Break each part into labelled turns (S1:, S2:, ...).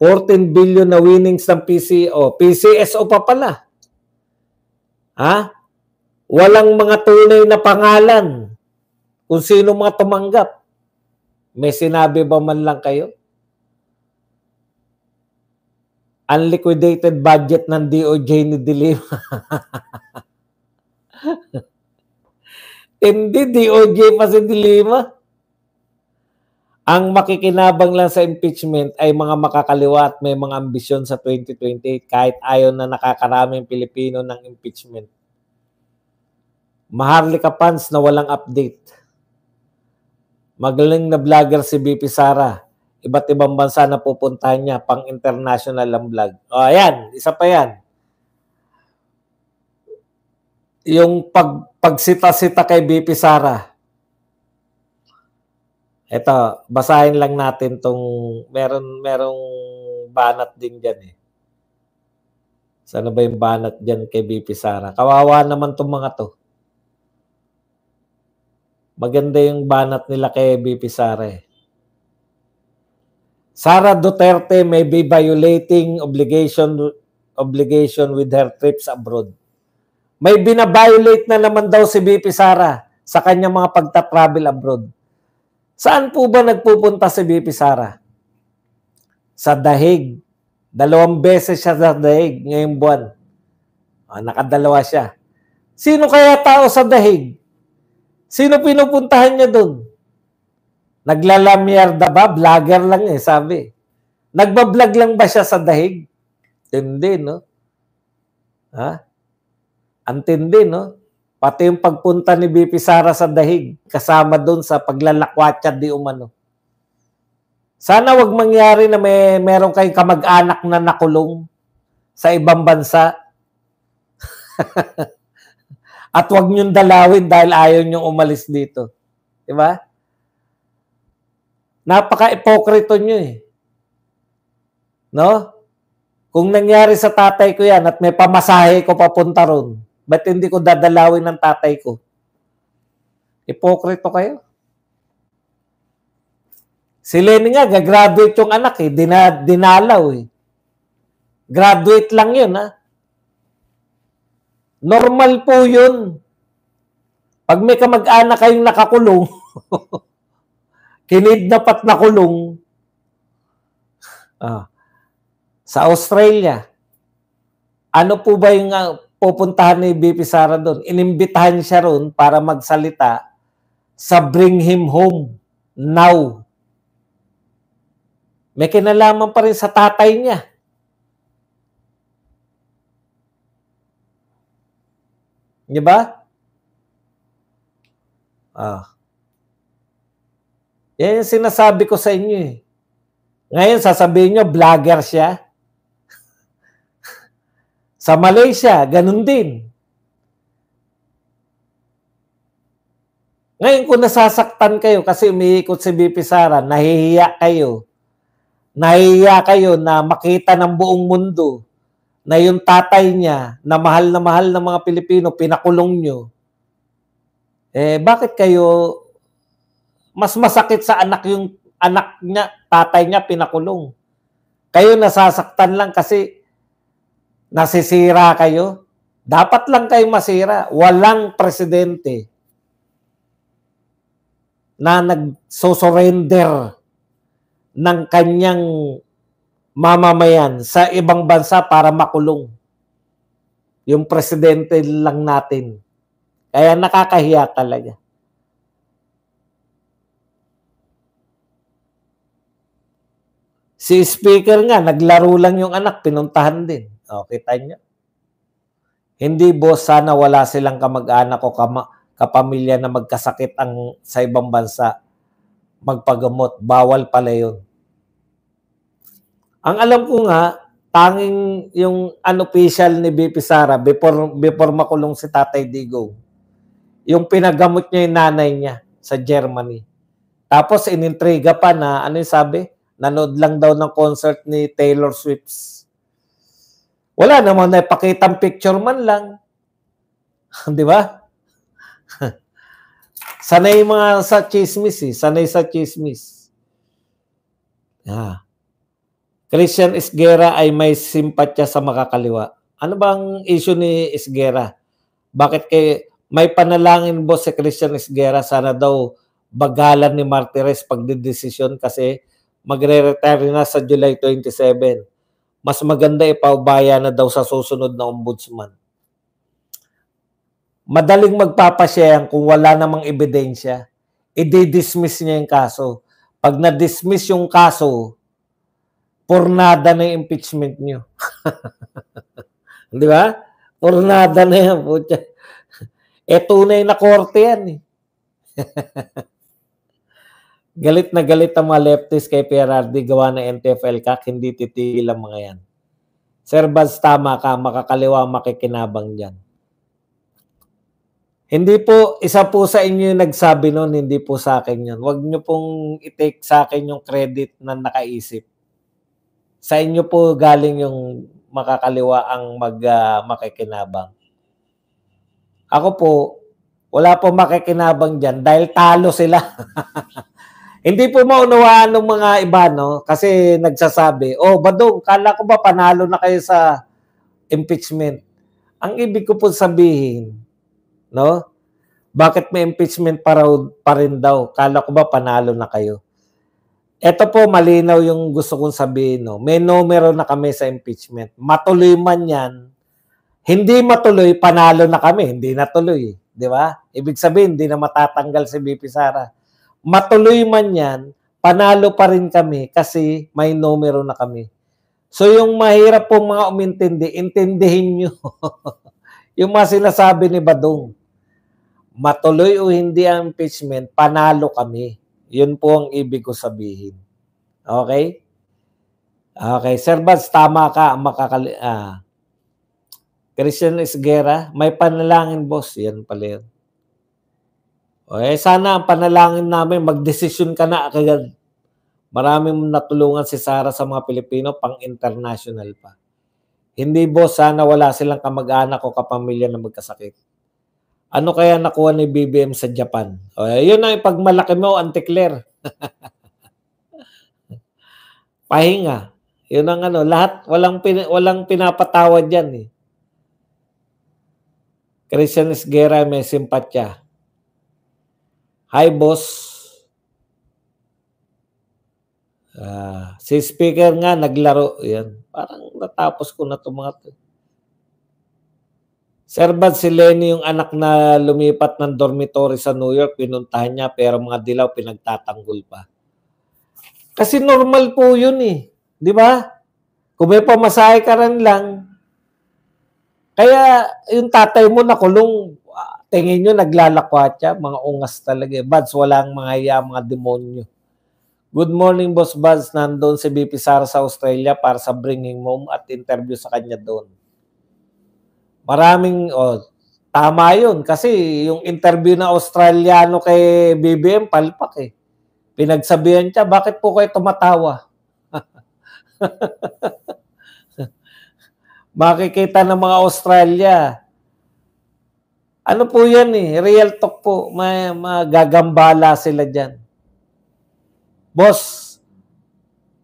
S1: 14 billion na winnings ng PCO. PCSO pa pala. Ha? Walang mga tunay na pangalan kung sino mga tumanggap. May sinabi ba man lang kayo? Unliquidated budget ng DOJ ni De Lima. Hindi DOJ pa si De Lima. Ang makikinabang lang sa impeachment ay mga makakaliwa at may mga ambisyon sa 2028 kahit ayaw na nakakaraming Pilipino ng impeachment. Maharlika fans na walang update. Magaling na vlogger si BP Sara. Iba't ibang bansa na pupuntahan niya, pang international ang vlog. O ayan, isa pa yan. Yung pagsita-sita kay BP Sara. Ito, basahin lang natin tong merong banat din dyan eh. Sana ba yung banat dyan kay BP Sara? Kawawa naman tong mga to. Maganda yung banat nila kay BP Sara eh. Sara Duterte may be violating obligation with her trips abroad. May binabiolate na naman daw si BP Sara sa kanyang mga pagta-travel abroad. Saan po ba nagpupunta si BP Sara? Sa Dahig. 2 beses siya sa Dahig ngayong buwan. Nakadalawa siya. Sino kaya tao sa Dahig? Sino pinupuntahan niya doon? Naglalamierda ba? Vlogger lang eh, sabi. Nagbablog lang ba siya sa Dahig? Hindi, no? Ha? Antindi, no? Pati yung pagpunta ni BP Sara sa Dahig, kasama doon sa paglalakwatsa di umano. Sana wag mangyari na meron kayong kamag-anak na nakulong sa ibang bansa. At wag niyong dalawin dahil ayaw niyong umalis dito. Diba? Napaka-ipokrito niyo eh. No? Kung nangyari sa tatay ko yan at may pamasahe ko papunta ron, ba't hindi ko dadalawin ng tatay ko? Ipokrito kayo. Si Lenny nga, gagraduate yung anak eh. Dinalaw eh. Graduate lang yun ha. Normal po yun. Pag may kamag-anak kayong nakakulong, kinidnap at nakulong, sa Australia, ano po ba yung pupuntahan ni BP Sara doon? Inimbitahan siya roon para magsalita sa Bring Him Home Now. May kinalaman pa rin sa tatay niya. Di ba? Yan yung sinasabi ko sa inyo eh. Ngayon, sasabihin nyo, vlogger siya. Sa Malaysia, ganun din. Ngayon, kung nasasaktan kayo kasi umiikot si BP Sara, nahihiya kayo. Nahihiya kayo na makita ng buong mundo na yung tatay niya, na mahal ng mga Pilipino, pinakulong nyo. Bakit kayo mas masakit sa anak yung anak niya, tatay niya pinakulong? Kayo nasasaktan lang kasi nasisira kayo. Dapat lang kayo masira. Walang presidente na nagsosurrender ng kanyang mamamayan sa ibang bansa para makulong. Yung presidente lang natin. Kaya nakakahiya talaga. Si speaker nga, naglaro lang yung anak, pinuntahan din. Kita niyo? Hindi boss, sana wala silang kamag-anak o kapamilya na magkasakit sa ibang bansa. Magpagamot. Bawal pala yun. Ang alam ko nga, tanging yung unofficial ni BP Sara before makulong si Tatay Digong, yung pinagamot niya yung nanay niya sa Germany. Tapos inintriga pa na, ano yung sabi? Nanood lang daw ng concert ni Taylor Swift. Wala naman na ipakitang picture man lang. Di ba? Sanay mga sa chismis eh. Sanay sa chismis. Christian Esguerra ay may simpatya sa makakaliwa. Ano bang issue ni Esguerra? Bakit may panalangin boss si Christian Esguerra, sana daw bagalan ni Martires pagdedesisyon kasi magre-retire na sa July 27. Mas maganda ipaubaya na daw sa susunod na ombudsman. Madaling magpapasya kung wala namang ebidensya. I-dismiss niya yung kaso. Pag na-dismiss yung kaso, pornada na yung impeachment niyo. Di ba? Pornada na yan. Tunay na korte yan eh. Galit na galit ang mga leftist kay PRRD gawa ng NTF-ELCAC, hindi titigil ang mga yan. Sir Baz, tama ka, makakaliwa makikinabang dyan. Hindi po, isa po sa inyo yung nagsabi nun, hindi po sa akin yun. Huwag nyo pong i-take sa akin yung credit na nakaisip. Sa inyo po galing yung makakaliwa ang makikinabang. Ako po, wala po makikinabang dyan dahil talo sila. Hindi po maunawaan ng mga iba, no? Kasi nagsasabi, oh, Badong, kala ko ba panalo na kayo sa impeachment? Ang ibig ko po sabihin, no? Bakit may impeachment pa rin daw? Kala ko ba panalo na kayo? Ito po, malinaw yung gusto kong sabihin, no? May numero na kami sa impeachment. Matuloy man yan, hindi matuloy, panalo na kami. Hindi natuloy, di ba? Ibig sabihin, hindi na matatanggal si BP Sara. Matuloy man yan, panalo pa rin kami kasi may numero na kami. So yung mahirap pong mga umintindi, intindihin nyo. Yung mga sinasabi ni Badong, matuloy o hindi ang impeachment, panalo kami. Yun po ang ibig ko sabihin. Okay? Okay. Sir Baz, tama ka. Christian Esguerra, may panalangin boss. Yan pala yun. Okay, sana ang panalangin namin, magdesisyon ka na agad. Maraming natulungan si Sara sa mga Pilipino, pang-international pa. Hindi boss, sana wala silang kamag-anak o kapamilya na magkasakit. Ano kaya nakuha ni BBM sa Japan? Okay, yun ang ipagmalaki mo, Auntie Claire. Pahinga. Yun ang ano, lahat, walang pinapatawad yan eh. Christian Esguerra, may simpatya. Hi, boss. Si speaker nga, naglaro. Yan. Parang natapos ko na ito mga ito. Sir Baz, si Lenny yung anak na lumipat ng dormitory sa New York, pinuntahan niya, pero mga dilaw pinagtatanggol pa. Kasi normal po yun eh. Di ba? Kung may pamasahe ka rin lang, kaya yung tatay mo nakulong, tingin nyo naglalakwat siya, mga ungas talaga. Baz, walang mga hiya, mga demonyo. Good morning, Boss Baz. Nandun si BP Sara sa Australia para sa bringing home at interview sa kanya doon. Maraming, tama yun. Kasi yung interview na Australiano kay BBM, palpak eh. Pinagsabihan siya, bakit po kayo tumatawa? Makikita ng mga Australia. Ano po yan eh, real talk po. Magagambala sila dyan. Boss,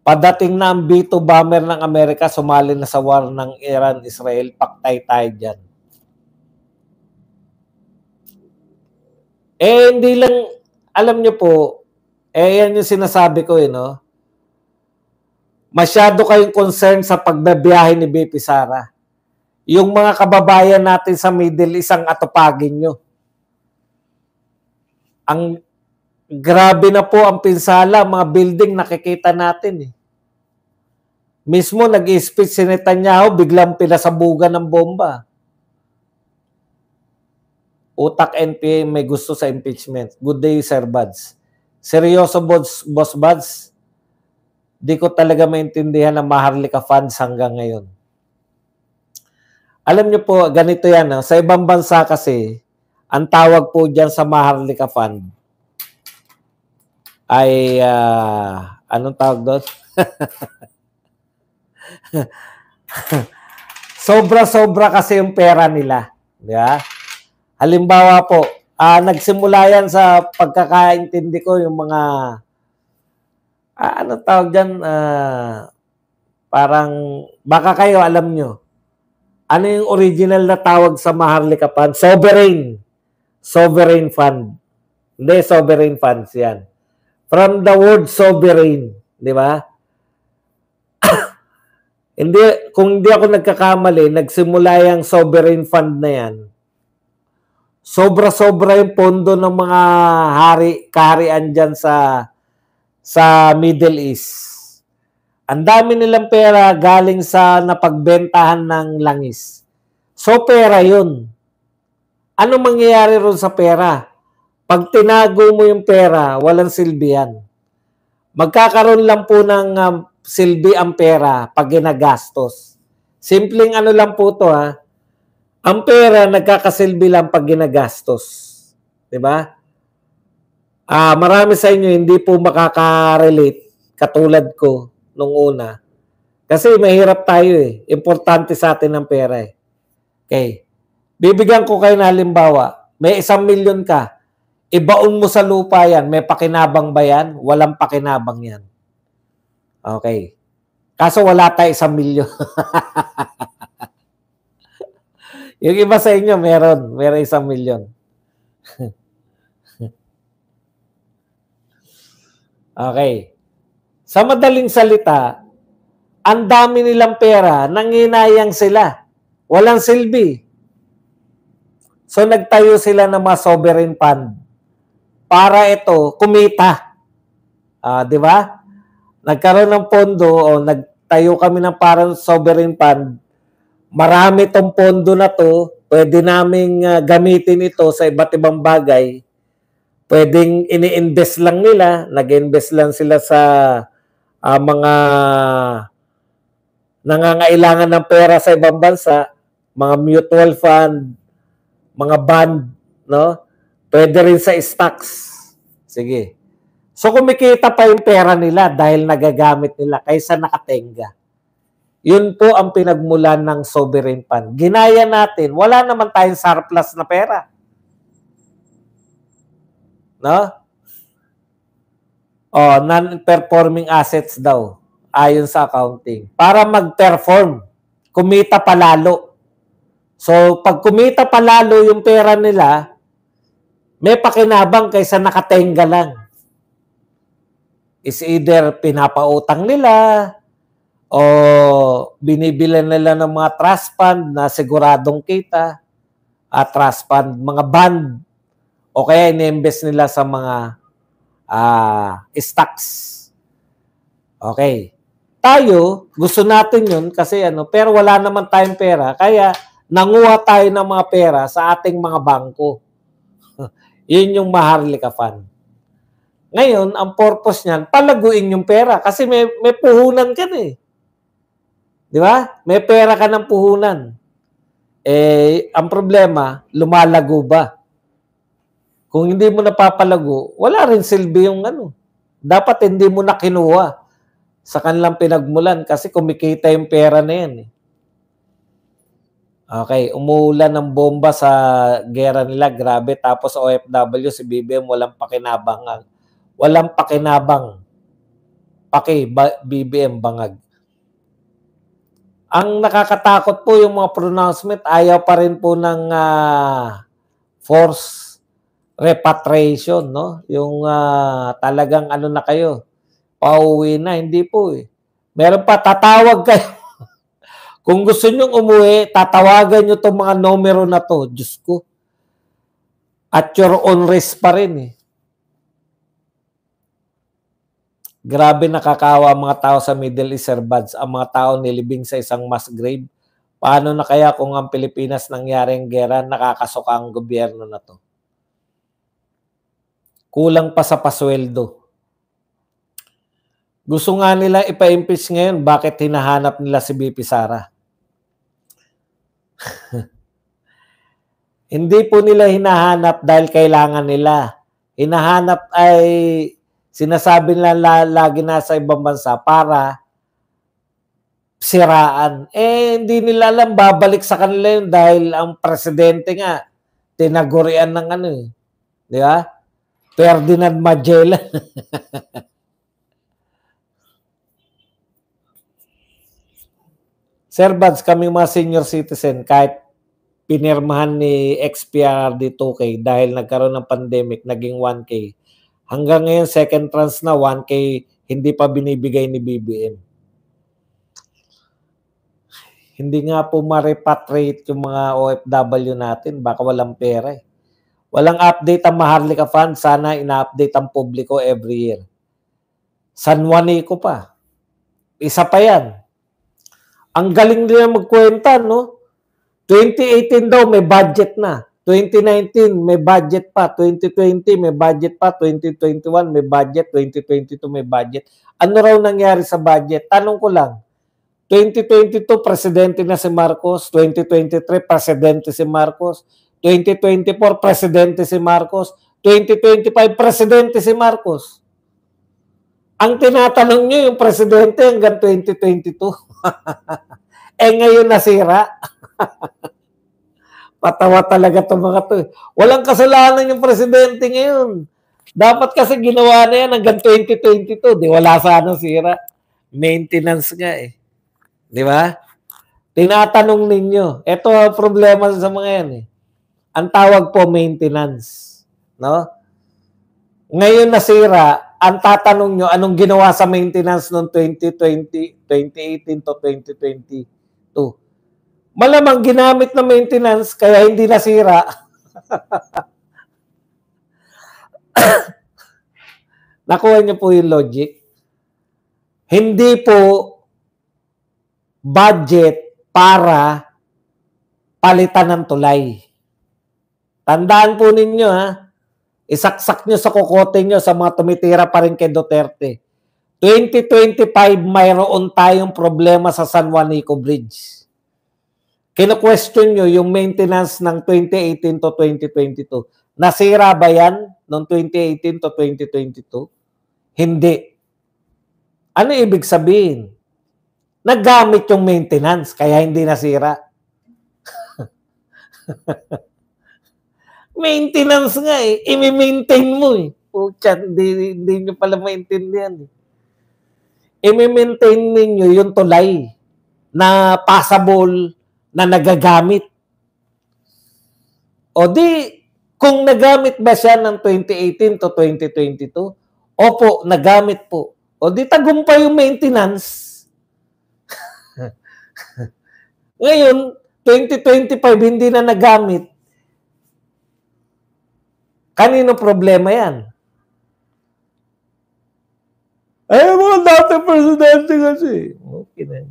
S1: padating na ang B-2 bomber ng Amerika, sumali na sa war ng Iran-Israel, paktay tayo dyan. Hindi lang, alam nyo po, yan yung sinasabi ko no? Masyado kayong concerned sa pagbabiyahe ni BP Sara. Yung mga kababayan natin sa Middle East ang atupagin nyo. Ang grabe na po ang pinsala, mga building nakikita natin eh. Mismo nag-speech si Netanyahu, biglang pinasabugan ng bomba. Utak NPA may gusto sa impeachment. Good day, Sir Buds. Seryoso, Boss Buds? Di ko talaga maintindihan ang Maharlika funds hanggang ngayon. Alam niyo po, ganito yan. No? Sa ibang bansa kasi, ang tawag po dyan sa Maharlika Fund ay, anong tawag doon? Sobra-sobra kasi yung pera nila. Di ba? Halimbawa po, nagsimula yan sa pagkakaintindi ko yung mga, anong tawag dyan? Parang, baka kayo alam nyo. Ano yung original na tawag sa Maharlika Fund? Sovereign. Sovereign Fund. Hindi, sovereign funds yan. From the word sovereign. Di ba? Hindi, kung hindi ako nagkakamali, nagsimula yung sovereign fund na yan. Sobra-sobra yung pondo ng mga kaharian dyan sa Middle East. Ang dami nilang pera galing sa napagbentahan ng langis. So, pera yun. Ano mangyayari ron sa pera? Pag tinago mo yung pera, walang silbi yan. Magkakaroon lang po ng silbi ang pera pag ginagastos. Simpleng ano lang po to ha. Ang pera nagkakasilbi lang pag ginagastos. 'Di ba? Marami sa inyo hindi po makaka-relate katulad ko nung una. Kasi mahirap tayo eh. Importante sa atin ang pera eh. Okay. Bibigyan ko kayo na halimbawa. May 1,000,000 ka. Ibaon mo sa lupa yan. May pakinabang ba yan? Walang pakinabang yan. Okay. Kaso wala tayo 1,000,000. Yung iba sa inyo meron. Meron 1,000,000. Okay. Sa madaling salita, ang dami nilang pera, nanginayang sila. Walang silbi. So, nagtayo sila ng mga sovereign fund para ito kumita. Di ba? Nagkaroon ng pondo o nagtayo kami ng parang sovereign fund. Marami tong pondo na to. Pwede naming gamitin ito sa iba't ibang bagay. Pwedeng ini-invest lang nila. Nag-invest lang sila sa mga nangangailangan ng pera sa ibang bansa, mga mutual fund, mga bond, no? Pwede rin sa stocks. Sige. So kumikita pa yung pera nila dahil nagagamit nila kaysa nakatenga. Yun po ang pinagmulan ng sovereign fund. Ginaya natin, wala naman tayong surplus na pera. No? Non-performing assets daw ayon sa accounting. Para mag-perform, kumita palalo. So, pag kumita palalo yung pera nila, may pakinabang kaysa nakatenga lang. Is either pinapautang nila o binibilan nila ng mga trust fund na siguradong kita, trust fund, mga bond, o kaya ini-invest nila sa mga stocks. Okay. Tayo, gusto natin yun kasi pero wala naman tayong pera, kaya nanguha tayo ng mga pera sa ating mga bangko. Yun yung Maharlika Fund. Ngayon, ang purpose niyan, palaguin yung pera kasi may puhunan ka na eh. Di ba? May pera ka ng puhunan. Ang problema, lumalago ba? Kung hindi mo napapalago, wala rin silbi yung Dapat hindi mo na kinuha sa kanilang pinagmulan kasi kumikita yung pera na yan. Okay, umuulan ng bomba sa gera nila, grabe. Tapos OFW, si BBM, walang pakinabang. Walang pakinabang. BBM bangag. Ang nakakatakot po yung mga pronouncement, ayaw pa rin po ng force repatriation, no? Yung talagang na kayo, pauwi na, hindi po eh. Meron pa, tatawag kayo. Kung gusto nyong umuwi, tatawagan nyo itong mga numero na to. Diyos ko. At your own risk pa rin eh. Grabe nakakawa ang mga tao sa Middle East, Sir Buds. Ang mga tao nilibing sa isang mass grave. Paano na kaya kung ang Pilipinas nangyaring gera, nakakasuka ang gobyerno na to? Kulang pa sa pasweldo. Gusto nga nila ipa-impeach ngayon, bakit hinahanap nila si BP Sara? Hindi po nila hinahanap dahil kailangan nila. Hinahanap ay sinasabi nila lagi nasa ibang bansa para siraan. Hindi nila alam, babalik sa kanila yun dahil ang presidente nga, tinagurian ng di ba? Ferdinand Magellan. Sir Bads, kami mga senior citizen, kahit pinirmahan ni XPRD 2K dahil nagkaroon ng pandemic, naging 1K. Hanggang ngayon, second tranche na 1K, hindi pa binibigay ni BBM. Hindi nga po ma-repatriate yung mga OFW natin, baka walang pera eh. Walang update ang Maharlika Fund, sana ina-update ang publiko every year. San Juanico pa. Isa pa yan. Ang galing nila magkwenta, no? 2018 daw may budget na. 2019 may budget pa. 2020 may budget pa. 2021 may budget. 2022 may budget. Ano raw nangyari sa budget? Tanong ko lang. 2022 presidente na si Marcos. 2023 presidente si Marcos. 2024 presidente si Marcos. 2025 presidente si Marcos. Ang tinatanong nyo yung presidente hanggang 2022. Ngayon nasira. Patawa talaga itong mga to. Walang kasalanan yung presidente ngayon. Dapat kasi ginawa na yan hanggang 2022. Di wala sana sira. Maintenance nga eh. Di ba? Tinatanong ninyo. Ito ang problema sa mga yan eh. Ang tawag po maintenance. No? Ngayon nasira, ang tatanong nyo, anong ginawa sa maintenance noong 2020, 2018 to 2022? Malamang ginamit na maintenance, kaya hindi nasira. Nakuha niyo po yung logic? Hindi po budget para palitan ng tulay. Tandaan po ninyo ha, isaksak nyo sa kokote nyo sa mga tumitira pa rin kay Duterte. 2025, mayroon tayong problema sa San Juanico Bridge. Kino-question nyo yung maintenance ng 2018 to 2022. Nasira ba yan noong 2018 to 2022? Hindi. Ano ibig sabihin? Naggamit yung maintenance, kaya hindi nasira. Maintenance nga eh. I-maintain mo eh. Pucha, hindi nyo pala maintindihan eh. I-maintain ninyo yung tulay na passable na nagagamit. O di, kung nagamit ba siya ng 2018 to 2022? Opo, nagamit po. O di, tagumpay yung maintenance. Ngayon, 2025, hindi na nagamit. Kanino problema yan? Ay, mga dati presidente kasi. Okay na.